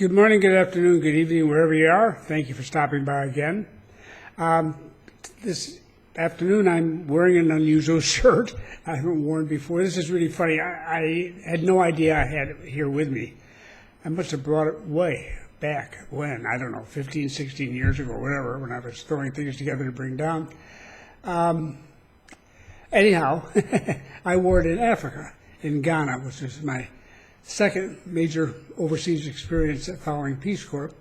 Good morning, good afternoon, good evening, wherever you are. Thank you for stopping by again. This afternoon I'm wearing an unusual shirt I haven't worn before. This is really funny. I had no idea I had it here with me. I must have brought it way back when, I don't know, 15, 16 years ago, whatever, when I was throwing things together to bring down. Anyhow, I wore it in Africa, in Ghana, which is my second major overseas experience following Peace Corps.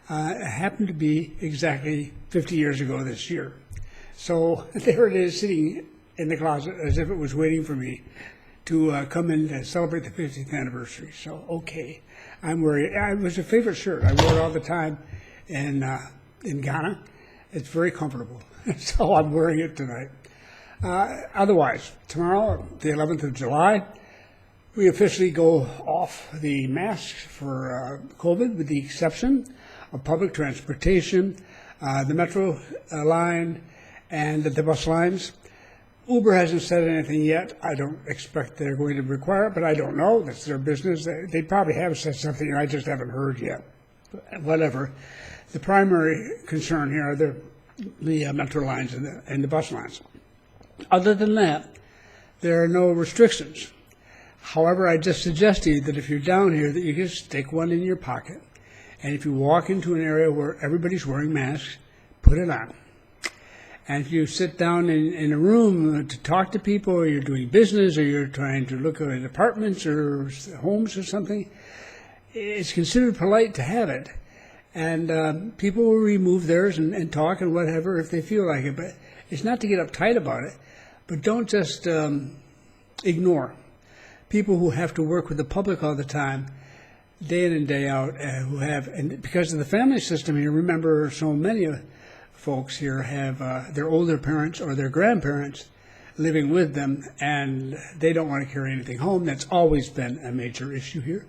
It happened to be exactly 50 years ago this year. So there it is sitting in the closet as if it was waiting for me to come in and celebrate the 50th anniversary. So, okay, I'm wearing it. It was a favorite shirt. I wore it all the time in Ghana. It's very comfortable, so I'm wearing it tonight. Otherwise, tomorrow, the 11th of July, we officially go off the masks for COVID, with the exception of public transportation, the metro line, and the bus lines. Uber hasn't said anything yet. I don't expect they're going to require it, but I don't know. That's their business. They probably have said something, and I just haven't heard yet. Whatever. The primary concern here are the metro lines and the bus lines. Other than that, there are no restrictions. However, I just suggest to you that if you're down here, that you just stick one in your pocket. And if you walk into an area where everybody's wearing masks, put it on. And if you sit down in a room to talk to people, or you're doing business, or you're trying to look at apartments or homes or something, it's considered polite to have it. And people will remove theirs and talk and whatever if they feel like it. But it's not to get uptight about it, but don't just ignore people who have to work with the public all the time, day in and day out, and because of the family system here, remember, so many folks here have their older parents or their grandparents living with them, and they don't want to carry anything home. That's always been a major issue here.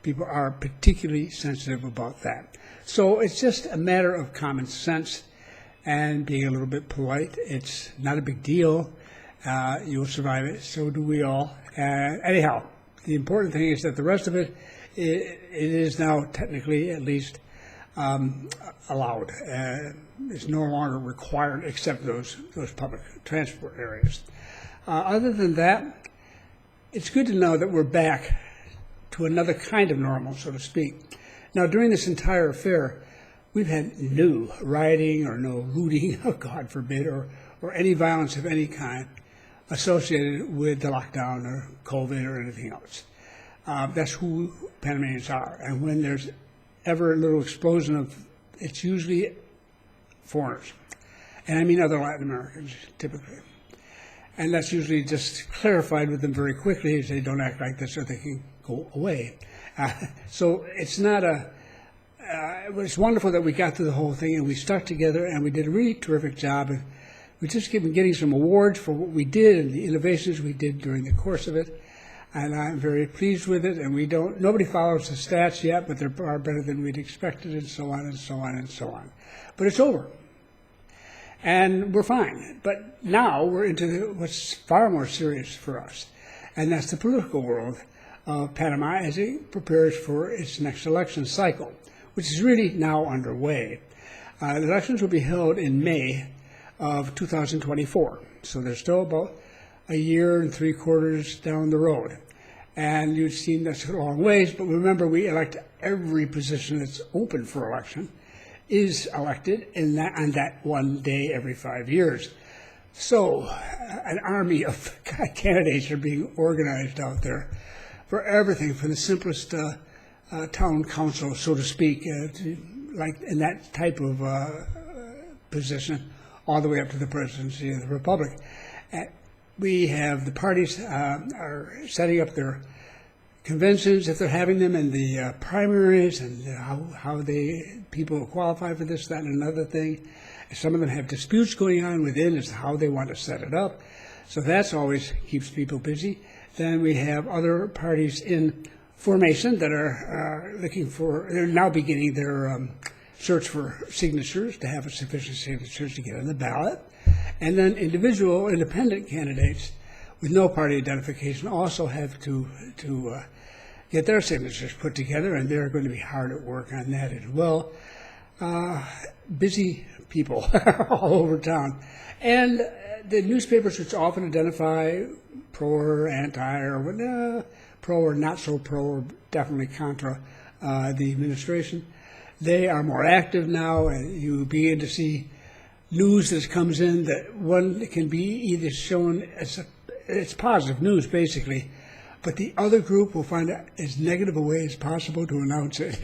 People are particularly sensitive about that. So it's just a matter of common sense and being a little bit polite. It's not a big deal. You'll survive it. So do we all. Anyhow, the important thing is that the rest of it is now technically at least allowed. It's no longer required except those public transport areas. Other than that, it's good to know that we're back to another kind of normal, so to speak. Now, during this entire affair, we've had no rioting or no looting, oh, God forbid, or any violence of any kind associated with the lockdown or COVID or anything else. That's who Panamanians are. And when there's ever a little explosion it's usually foreigners. And I mean other Latin Americans, typically. And that's usually just clarified with them very quickly as they don't act like this or they can go away. So it's not it's wonderful that we got through the whole thing and we stuck together and we did a really terrific job. And we just been getting some awards for what we did and the innovations we did during the course of it. And I'm very pleased with it. And nobody follows the stats yet, but they're far better than we'd expected, and so on and so on and so on. But it's over. And we're fine. But now we're into what's far more serious for us. And that's the political world of Panama as it prepares for its next election cycle, which is really now underway. The elections will be held in May of 2024. So they're still about a year and 3/4 down the road. And you've seen that's a long ways, but remember, we elect every position that's open for election is elected on that one day every 5 years. So an army of candidates are being organized out there for everything from the simplest town council, so to speak, like in that type of position, all the way up to the presidency of the republic. We have the parties are setting up their conventions, if they're having them, and the primaries, and how people qualify for this, that, and another thing. Some of them have disputes going on within as to how they want to set it up. So that's always keeps people busy. Then we have other parties in formation that are they're now beginning their search for signatures, to have a sufficient signatures to get on the ballot. And then individual independent candidates with no party identification also have to get their signatures put together, and they're going to be hard at work on that as well. Busy people all over town. And the newspapers, which often identify pro or anti, or pro or not so pro, or definitely contra the administration, they are more active now, and you begin to see news that comes in that one can be either shown as it's positive news, basically, but the other group will find it as negative a way as possible to announce it.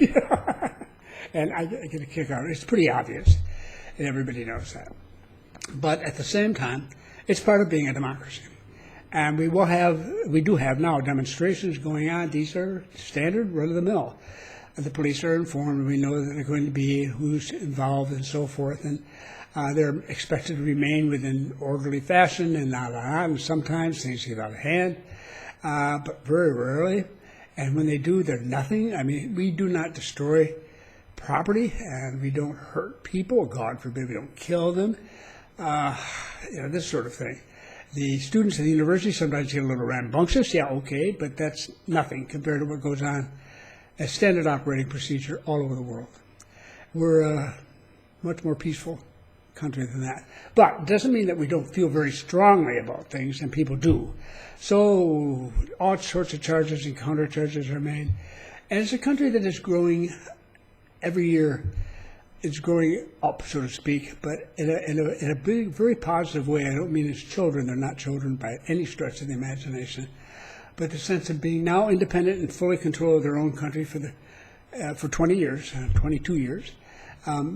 And I get a kick out of it. It's pretty obvious, and everybody knows that. But at the same time, it's part of being a democracy. And we do have now demonstrations going on. These are standard, run-of-the-mill. The police are informed. We know that they're going to be who's involved and so forth. And they're expected to remain within orderly fashion and not on. Sometimes things get out of hand, but very rarely. And when they do, they're nothing. I mean, we do not destroy property, and we don't hurt people. God forbid we don't kill them. This sort of thing. The students at the university sometimes get a little rambunctious. Yeah, okay, but that's nothing compared to what goes on as standard operating procedure all over the world. We're a much more peaceful country than that. But it doesn't mean that we don't feel very strongly about things, and people do. So all sorts of charges and countercharges are made. And it's a country that is growing every year. It's growing up, so to speak, but in a big, very positive way. I don't mean as children. They're not children by any stretch of the imagination. But the sense of being now independent and fully control of their own country for 20 years, 22 years.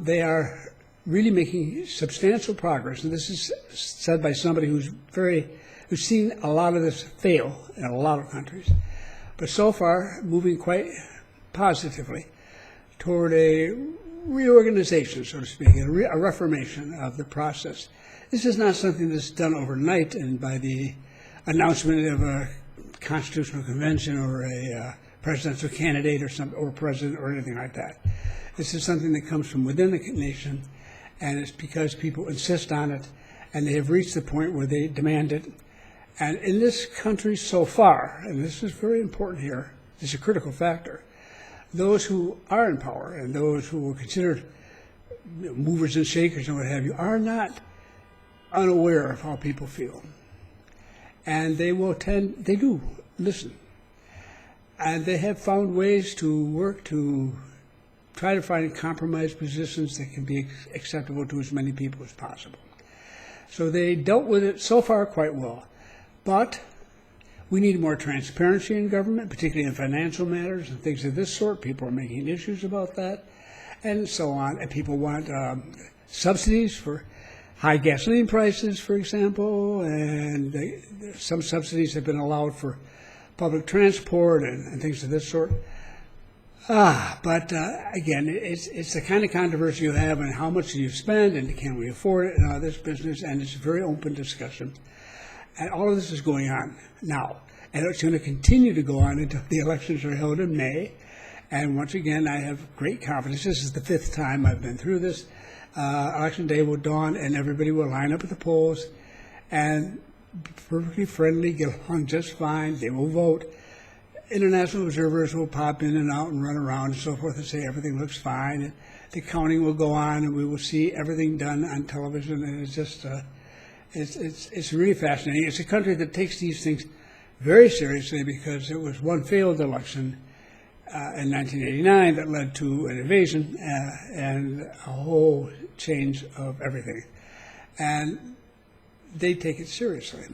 They are really making substantial progress. And this is said by somebody who's seen a lot of this fail in a lot of countries. But so far, moving quite positively toward a reorganization, so to speak, a reformation of the process. This is not something that's done overnight and by the announcement of a constitutional convention or a presidential candidate or president or anything like that. This is something that comes from within the nation, and it's because people insist on it, and they have reached the point where they demand it. And in this country so far, and this is very important here, this is a critical factor, those who are in power and those who are considered movers and shakers and what have you are not unaware of how people feel. And they do listen. And they have found ways to work to try to find compromise positions that can be acceptable to as many people as possible. So they dealt with it so far quite well. But we need more transparency in government, particularly in financial matters and things of this sort. People are making issues about that, and so on. And people want subsidies for high gasoline prices, for example, and some subsidies have been allowed for public transport and things of this sort. But again, it's the kind of controversy you have on how much do you spend and can we afford it and all this business, and it's a very open discussion. And all of this is going on now. And it's going to continue to go on until the elections are held in May. And once again, I have great confidence. This is the 5th time I've been through this. Election day will dawn, and everybody will line up at the polls and perfectly friendly, get along just fine. They will vote. International observers will pop in and out and run around and so forth and say everything looks fine. And the counting will go on, and we will see everything done on television. And it's just... It's really fascinating. It's a country that takes these things very seriously because it was one failed election in 1989 that led to an invasion and a whole change of everything. And they take it seriously,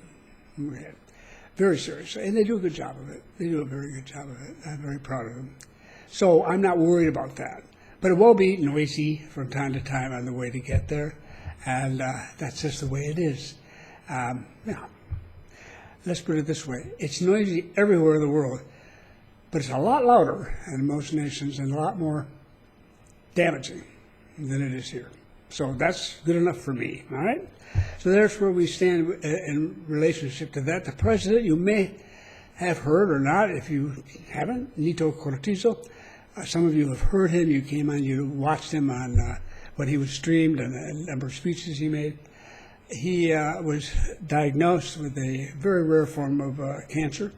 very seriously, and they do a good job of it. They do a very good job of it. I'm very proud of them. So I'm not worried about that. But it will be noisy from time to time on the way to get there. And that's just the way it is. Let's put it this way. It's noisy everywhere in the world, but it's a lot louder in most nations and a lot more damaging than it is here. So that's good enough for me, all right? So there's where we stand in relationship to that. The president, you may have heard or not. If you haven't, Nito Cortizo, some of you have heard him. You came on, you watched him on when he was streamed and a number of speeches he made. He was diagnosed with a very rare form of cancer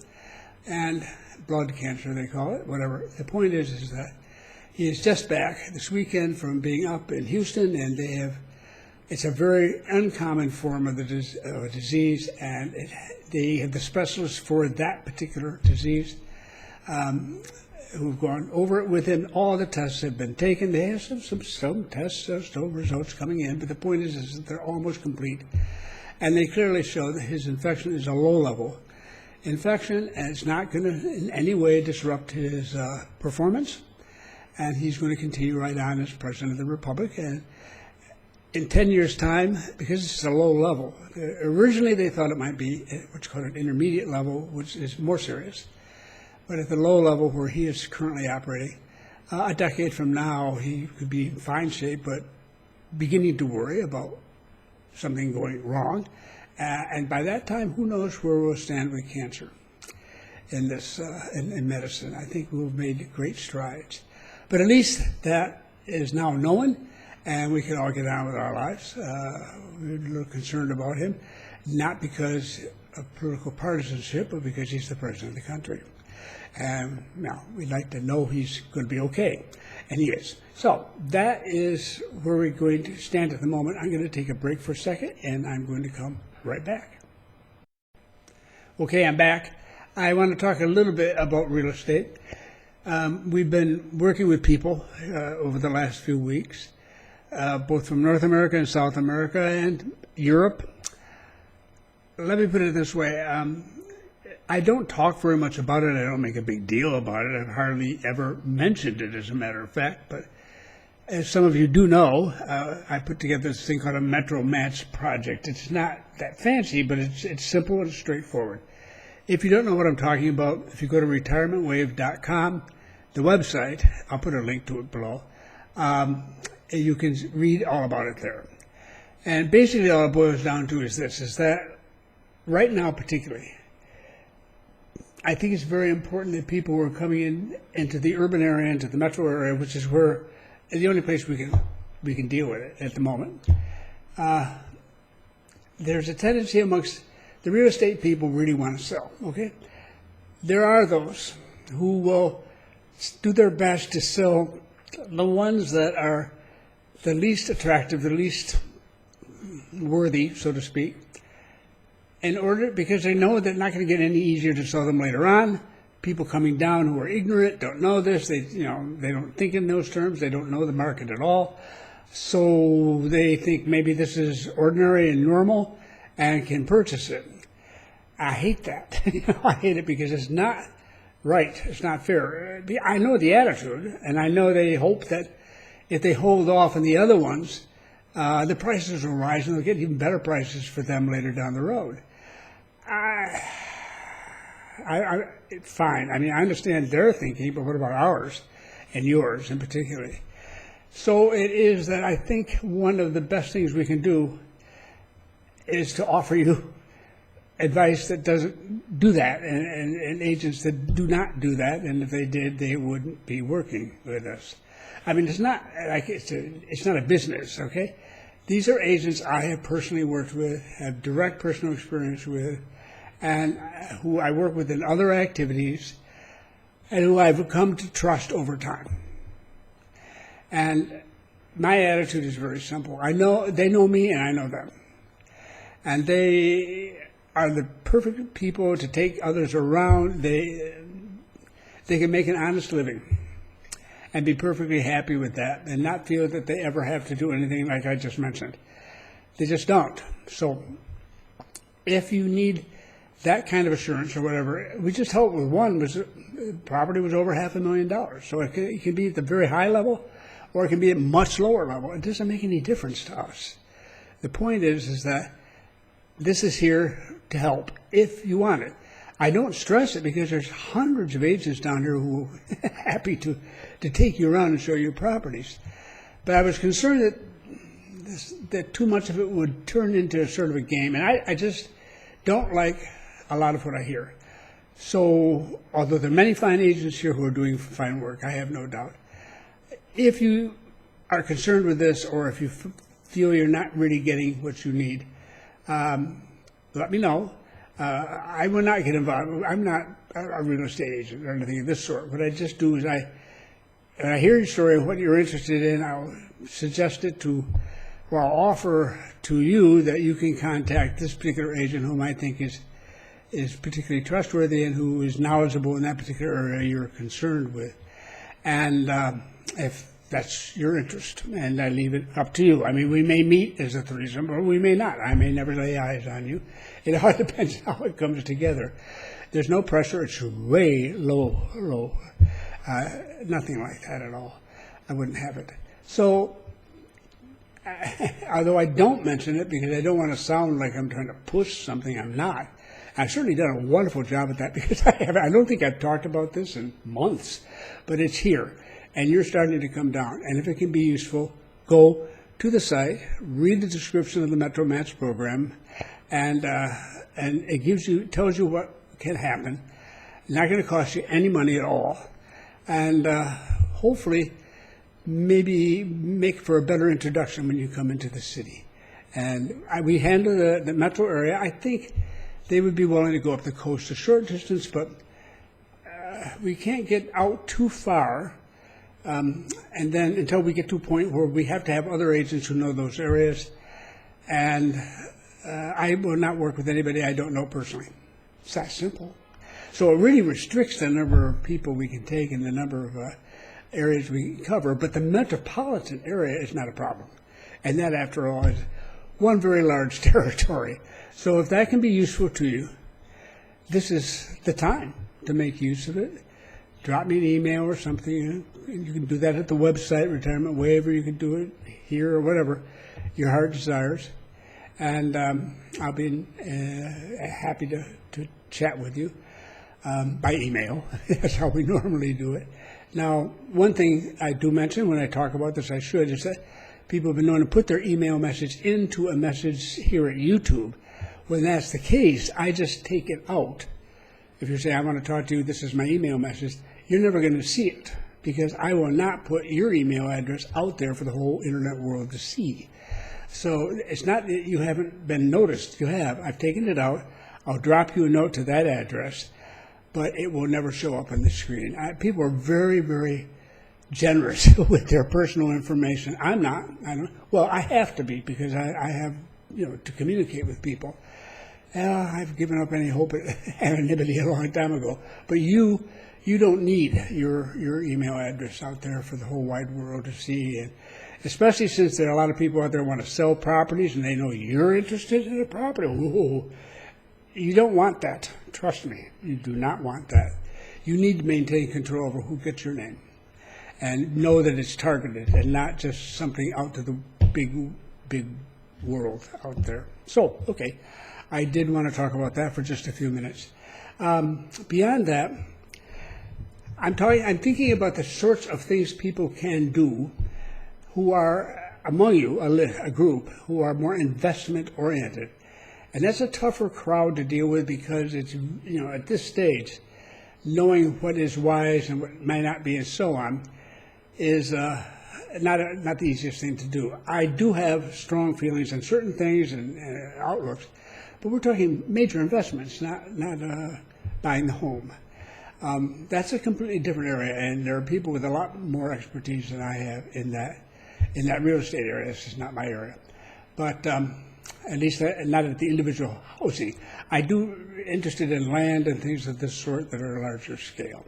and blood cancer, they call it, whatever. The point is that he is just back this weekend from being up in Houston, and it's a very uncommon form of the disease, and they have the specialists for that particular disease who've gone over it with him. All the tests have been taken. They have some tests, still results coming in, but the point is that they're almost complete. And they clearly show that his infection is a low-level infection, and it's not going to in any way disrupt his performance. And he's going to continue right on as President of the Republic. And in 10 years' time, because it's a low level, originally they thought it might be what's called an intermediate level, which is more serious. But at the low level where he is currently operating, a decade from now, he could be in fine shape, but beginning to worry about something going wrong. And by that time, who knows where we'll stand with cancer in this in medicine. I think we've made great strides. But at least that is now known, and we can all get on with our lives. We're a little concerned about him, not because of political partisanship, but because he's the president of the country. And now we'd like to know he's going to be okay, and he is. So that is where we're going to stand at the moment. I'm going to take a break for a second, and I'm going to come right back. Okay, I'm back. I want to talk a little bit about real estate. We've been working with people over the last few weeks, both from North America and South America and Europe. Let me put it this way. I don't talk very much about it. I don't make a big deal about it. I've hardly ever mentioned it, as a matter of fact. But as some of you do know, I put together this thing called a Metro Match project. It's not that fancy, but it's simple and straightforward. If you don't know what I'm talking about, if you go to retirementwave.com, the website, I'll put a link to it below, you can read all about it there. And basically all it boils down to is this, is that right now particularly, I think it's very important that people who are coming into the urban area, into the metro area, which is where the only place we can deal with it at the moment. There's a tendency amongst the real estate people really want to sell, okay? There are those who will do their best to sell the ones that are the least attractive, the least worthy, so to speak, because they know they're not going to get any easier to sell them later on. People coming down who are ignorant don't know this. They don't think in those terms. They don't know the market at all. So they think maybe this is ordinary and normal and can purchase it. I hate that. I hate it because it's not right. It's not fair. I know the attitude, and I know they hope that if they hold off on the other ones, the prices will rise and they'll get even better prices for them later down the road. Fine. I mean, I understand their thinking, but what about ours and yours in particular? So it is that I think one of the best things we can do is to offer you advice that doesn't do that, and agents that do not do that, and if they did, they wouldn't be working with us. I mean, it's not like it's not a business, okay? These are agents I have personally worked with, have direct personal experience with, and who I work with in other activities, and who I've come to trust over time. And my attitude is very simple. I know they know me, and I know them, and they are the perfect people to take others around. They can make an honest living and be perfectly happy with that and not feel that they ever have to do anything like I just mentioned. They just don't. So if you need that kind of assurance or whatever, we just helped with one. Property was over $500,000. So it can be at the very high level or it can be at much lower level. It doesn't make any difference to us. The point is that this is here to help if you want it. I don't stress it because there's hundreds of agents down here who are happy to take you around and show you properties. But I was concerned that too much of it would turn into a sort of a game. And I just don't like a lot of what I hear. So although there are many fine agents here who are doing fine work, I have no doubt. If you are concerned with this or if you feel you're not really getting what you need, let me know. I will not get involved. I'm not a real estate agent or anything of this sort. What I just do is when I hear your story and what you're interested in, I'll suggest it to, or I'll offer to you that you can contact this particular agent whom I think is particularly trustworthy and who is knowledgeable in that particular area you're concerned with. And if that's your interest, and I leave it up to you. I mean, we may meet as a threesome, or we may not. I may never lay eyes on you. It all depends how it comes together. There's no pressure. It's way low. Nothing like that at all. I wouldn't have it. So, although I don't mention it because I don't want to sound like I'm trying to push something I'm not, I've certainly done a wonderful job at that because I don't think I've talked about this in months, but it's here. And you're starting to come down. And if it can be useful, go to the site, read the description of the Metro Match program, and it tells you what can happen. Not going to cost you any money at all, and hopefully maybe make for a better introduction when you come into the city. And we handle the metro area. I think they would be willing to go up the coast a short distance, but we can't get out too far. And then until we get to a point where we have to have other agents who know those areas. And I will not work with anybody I don't know personally. It's that simple. So it really restricts the number of people we can take and the number of areas we can cover. But the metropolitan area is not a problem. And that, after all, is one very large territory. So if that can be useful to you, this is the time to make use of it. Drop me an email or something. You can do that at the website, Retirement Waiver. You can do it here or whatever your heart desires. And I'll be happy to chat with you by email. That's how we normally do it. Now, one thing I do mention when I talk about this, I should, is that people have been known to put their email message into a message here at YouTube. When that's the case, I just take it out. If you say, I want to talk to you, this is my email message, you're never going to see it because I will not put your email address out there for the whole internet world to see. So it's not that you haven't been noticed. You have. I've taken it out. I'll drop you a note to that address, but it will never show up on the screen. People are very, very generous with their personal information. I'm not. Well, I have to be because I have, to communicate with people. I've given up any hope at anonymity a long time ago. But you don't need your email address out there for the whole wide world to see. And especially since there are a lot of people out there who want to sell properties and they know you're interested in a property. Ooh, you don't want that. Trust me, you do not want that. You need to maintain control over who gets your name and know that it's targeted and not just something out to the big world out there. So, okay, I did want to talk about that for just a few minutes. Beyond that, I'm thinking about the sorts of things people can do who are among you, a group, who are more investment-oriented. And that's a tougher crowd to deal with because it's, at this stage, knowing what is wise and what may not be and so on is not the easiest thing to do. I do have strong feelings on certain things and outlooks, but we're talking major investments, not buying the home. That's a completely different area, and there are people with a lot more expertise than I have in that real estate area. This is not my area, but at least not at the individual housing. I do interested in land and things of this sort that are larger scale.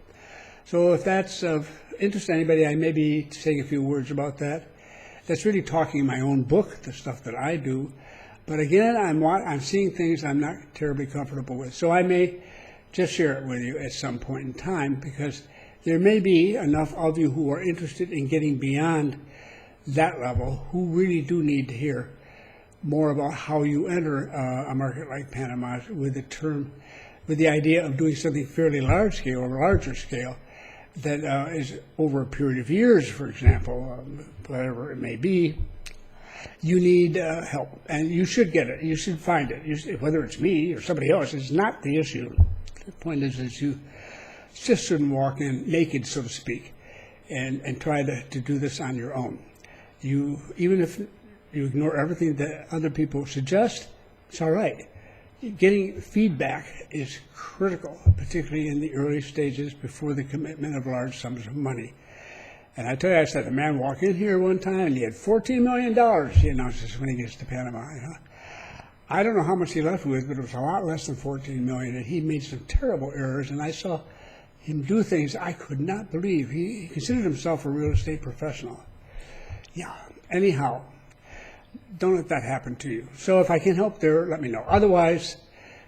So if that's of interest to anybody, I may be saying a few words about that. That's really talking in my own book, the stuff that I do. But again, I'm seeing things I'm not terribly comfortable with. So I may just share it with you at some point in time because there may be enough of you who are interested in getting beyond that level who really do need to hear more about how you enter a market like Panama with the idea of doing something fairly large scale or larger scale that is over a period of years, for example, whatever it may be. You need help, and you should get it. You should find it. Whether it's me or somebody else is not the issue. The point is that you just shouldn't walk in naked, so to speak, and try to do this on your own. Even if you ignore everything that other people suggest, it's all right. getting feedback is critical, particularly in the early stages before the commitment of large sums of money. And I tell you, I said, a man walked in here one time and he had $14 million, he announces when he gets to Panama. You know? I don't know how much he left with, but it was a lot less than $14 million, and he made some terrible errors, and I saw him do things I could not believe. He considered himself a real estate professional. Yeah, anyhow, don't let that happen to you. So if I can help there, let me know. Otherwise,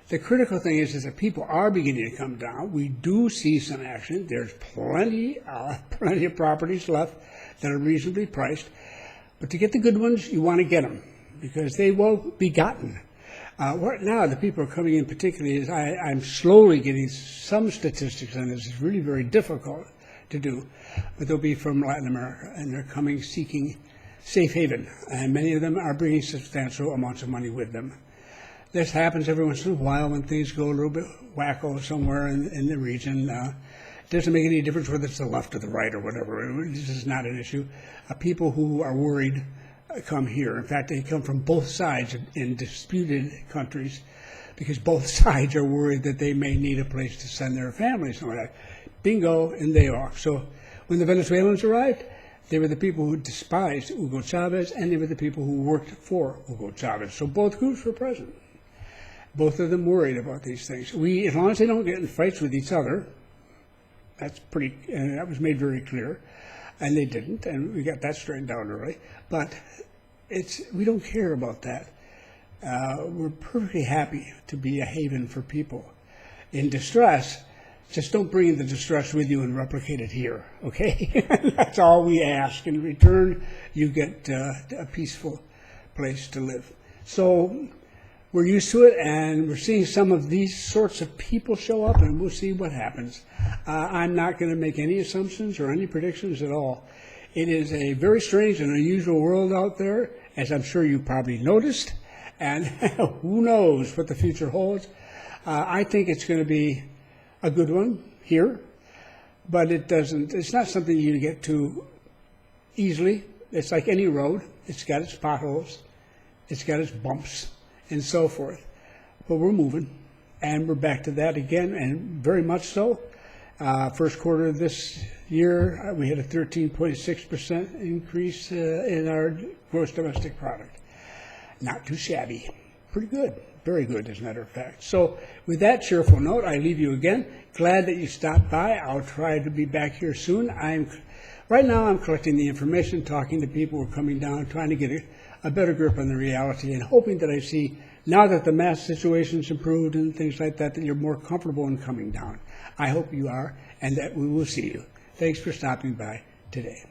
the critical thing is that people are beginning to come down. We do see some action. There's plenty of properties left that are reasonably priced. But to get the good ones, you want to get them because they won't be gotten. Right now, the people are coming in particularly is I'm slowly getting some statistics on this. It's really very difficult to do. But they'll be from Latin America, and they're coming seeking safe haven. And many of them are bringing substantial amounts of money with them. This happens every once in a while when things go a little bit wacko somewhere in the region. It doesn't make any difference whether it's the left or the right or whatever. This is not an issue. People who are worried come here. In fact, they come from both sides in disputed countries because both sides are worried that they may need a place to send their families somewhere like that. Bingo, and they are. So when the Venezuelans arrived, they were the people who despised Hugo Chavez, and they were the people who worked for Hugo Chavez. So both groups were present. Both of them worried about these things. As long as they don't get in fights with each other, and that was made very clear, and they didn't, and we got that straightened out early. But we don't care about that. We're perfectly happy to be a haven for people in distress. Just don't bring the distress with you and replicate it here, okay? That's all we ask. In return, you get a peaceful place to live. So we're used to it, and we're seeing some of these sorts of people show up, and we'll see what happens. I'm not going to make any assumptions or any predictions at all. It is a very strange and unusual world out there, as I'm sure you probably noticed, and who knows what the future holds. I think it's going to be a good one here, but it's not something you get to easily. It's like any road. It's got its potholes, it's got its bumps, and so forth. But we're moving, and we're back to that again, and very much so. First quarter of this year, we had a 13.6% increase in our gross domestic product. Not too shabby. Pretty good. Very good, as a matter of fact. So with that cheerful note, I leave you again. Glad that you stopped by. I'll try to be back here soon. Right now I'm collecting the information, talking to people who are coming down, trying to get a better grip on the reality, and hoping that I see, now that the mass situation's improved and things like that, that you're more comfortable in coming down. I hope you are, and that we will see you. Thanks for stopping by today.